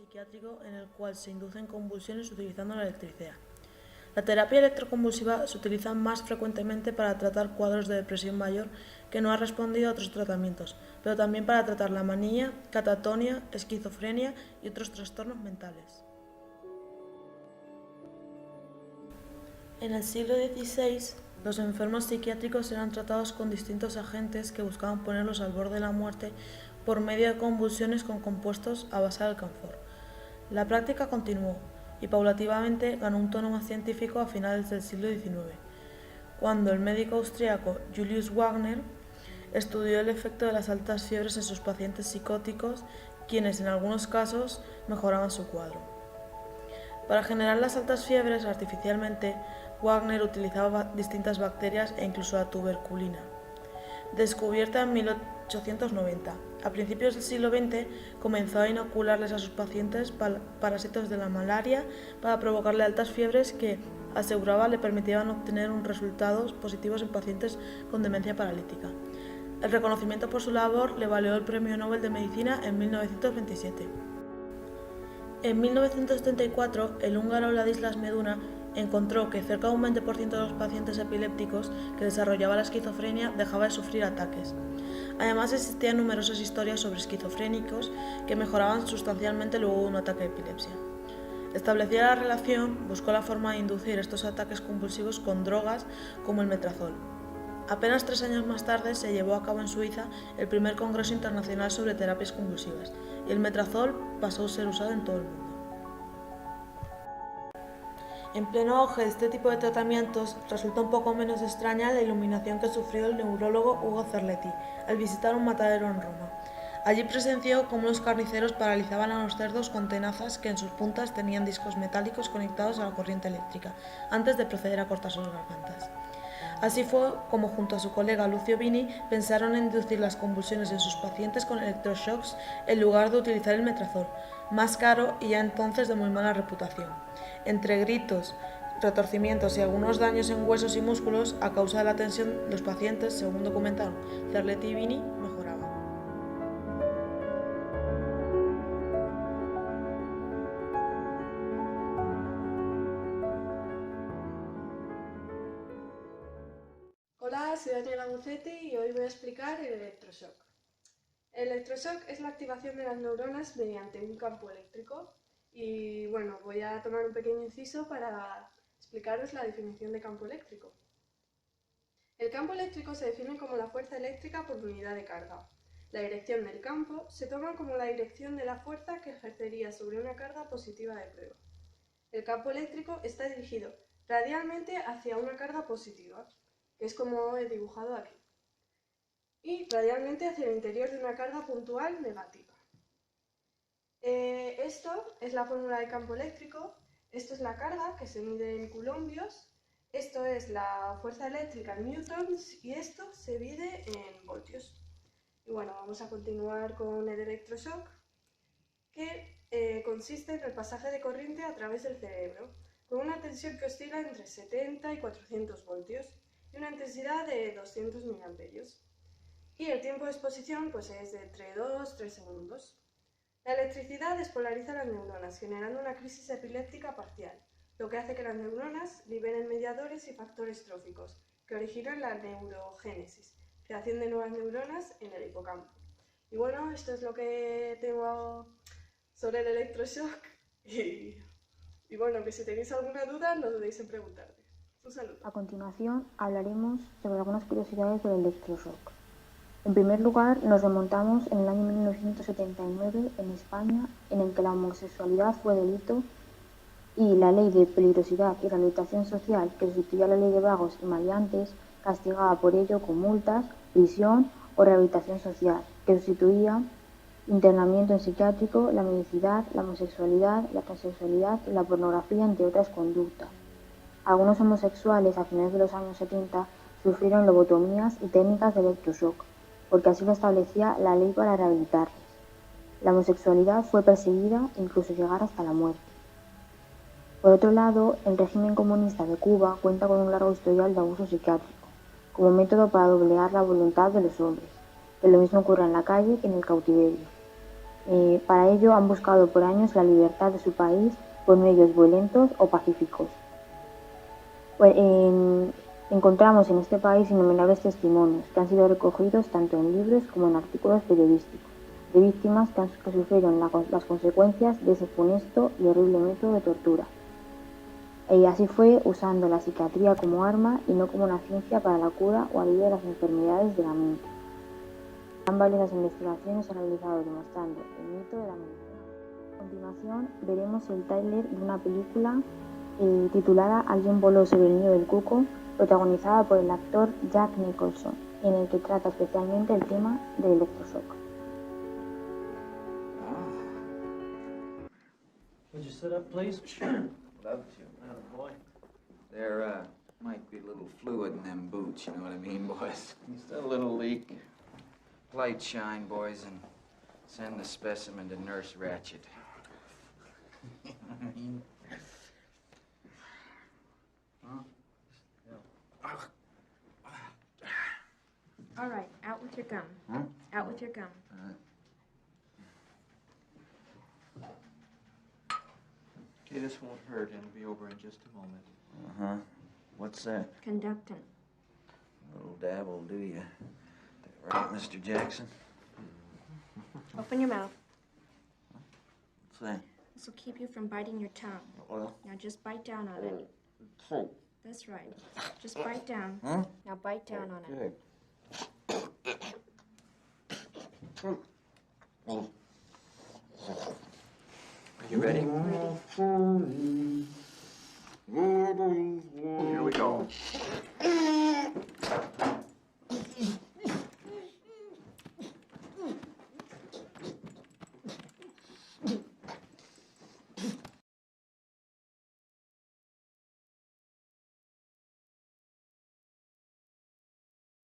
psiquiátrico en el cual se inducen convulsiones utilizando la electricidad. La terapia electroconvulsiva se utiliza más frecuentemente para tratar cuadros de depresión mayor que no ha respondido a otros tratamientos, pero también para tratar la manía, catatonia, esquizofrenia y otros trastornos mentales. En el siglo XVI, los enfermos psiquiátricos eran tratados con distintos agentes que buscaban ponerlos al borde de la muerte por medio de convulsiones con compuestos a base de alcanfor. La práctica continuó y paulativamente ganó un tono más científico a finales del siglo XIX, cuando el médico austríaco Julius Wagner estudió el efecto de las altas fiebres en sus pacientes psicóticos, quienes en algunos casos mejoraban su cuadro. Para generar las altas fiebres artificialmente, Wagner utilizaba distintas bacterias e incluso la tuberculina. Descubierta en 1890, a principios del siglo XX comenzó a inocularles a sus pacientes parásitos de la malaria para provocarle altas fiebres que, aseguraba, le permitían obtener resultados positivos en pacientes con demencia paralítica. El reconocimiento por su labor le valió el Premio Nobel de Medicina en 1927. En 1974, el húngaro Ladislas Meduna encontró que cerca de un 20% de los pacientes epilépticos que desarrollaban la esquizofrenia dejaba de sufrir ataques. Además, existían numerosas historias sobre esquizofrénicos que mejoraban sustancialmente luego de un ataque de epilepsia. Establecida la relación, buscó la forma de inducir estos ataques convulsivos con drogas como el metrazol. Apenas 3 años más tarde se llevó a cabo en Suiza el primer Congreso Internacional sobre Terapias Convulsivas y el metrazol pasó a ser usado en todo el mundo. En pleno auge de este tipo de tratamientos, resulta un poco menos extraña la iluminación que sufrió el neurólogo Ugo Cerletti al visitar un matadero en Roma. Allí presenció cómo los carniceros paralizaban a los cerdos con tenazas que en sus puntas tenían discos metálicos conectados a la corriente eléctrica, antes de proceder a cortar sus gargantas. Así fue como, junto a su colega Lucio Vini, pensaron en inducir las convulsiones en sus pacientes con electroshocks en lugar de utilizar el metrazol, más caro y ya entonces de muy mala reputación. Entre gritos, retorcimientos y algunos daños en huesos y músculos, a causa de la tensión, los pacientes, según documentaron Cerletti y Vini, mejoraban. Hola, soy Daniela Bucetti y hoy voy a explicar el electroshock. El electroshock es la activación de las neuronas mediante un campo eléctrico y bueno, voy a tomar un pequeño inciso para explicaros la definición de campo eléctrico. El campo eléctrico se define como la fuerza eléctrica por unidad de carga. La dirección del campo se toma como la dirección de la fuerza que ejercería sobre una carga positiva de prueba. El campo eléctrico está dirigido radialmente hacia una carga positiva, que es como he dibujado aquí, y radialmente hacia el interior de una carga puntual negativa. Esto es la fórmula de campo eléctrico, esto es la carga que se mide en coulombios, esto es la fuerza eléctrica en newtons y esto se mide en voltios. Y bueno, vamos a continuar con el electroshock, que consiste en el pasaje de corriente a través del cerebro, con una tensión que oscila entre 70 y 400 voltios y una intensidad de 200 miliamperios. Y el tiempo de exposición pues, es de entre 2 y 3 segundos. La electricidad despolariza las neuronas, generando una crisis epiléptica parcial, lo que hace que las neuronas liberen mediadores y factores tróficos, que originan la neurogénesis, creación de nuevas neuronas en el hipocampo. Y bueno, esto es lo que tengo sobre el electroshock y bueno, que si tenéis alguna duda no dudéis en preguntarme. Un saludo. A continuación hablaremos sobre algunas curiosidades del electroshock. En primer lugar, nos remontamos en el año 1979 en España, en el que la homosexualidad fue delito y la ley de peligrosidad y rehabilitación social, que sustituía a la ley de vagos y maleantes, castigaba por ello con multas, prisión o rehabilitación social, que sustituía internamiento en psiquiátrico, la mendicidad, la homosexualidad, la transexualidad y la pornografía, entre otras conductas. Algunos homosexuales a finales de los años 70 sufrieron lobotomías y técnicas de electroshock, porque así lo establecía la ley para rehabilitarles. La homosexualidad fue perseguida e incluso llegar hasta la muerte. Por otro lado, el régimen comunista de Cuba cuenta con un largo historial de abuso psiquiátrico, como método para doblegar la voluntad de los hombres, que lo mismo ocurre en la calle que en el cautiverio. Para ello han buscado por años la libertad de su país por medios violentos o pacíficos. Encontramos en este país innumerables testimonios que han sido recogidos tanto en libros como en artículos periodísticos de víctimas que sufrieron las consecuencias de ese funesto y horrible método de tortura. Y así fue usando la psiquiatría como arma y no como una ciencia para la cura o alivio de las enfermedades de la mente. Tan valiosas investigaciones se han realizado demostrando el mito de la medicina. A continuación veremos el tráiler de una película titulada Alguien voló sobre el nido del cuco, protagonizada por el actor Jack Nicholson, en el que trata especialmente el tema del electroshock. Would you sit up, please? Sure. Love to. Attaboy. There, might be a little fluid in them boots, you know what I mean, boys? Just a little leak. Light shine, boys, and send the specimen to Nurse Ratchet. You know what I mean? All right, out with your gum. Huh? Out with your gum. Okay, this won't hurt, and it'll be over in just a moment. Uh-huh. What's that? Conductant. A little dab will do you. That right, Mr. Jackson? Open your mouth. What's that? This will keep you from biting your tongue. Well, Now just bite down on it. That's right. Just bite down. huh? Now bite down on it. Good. Are you ready? Here we go.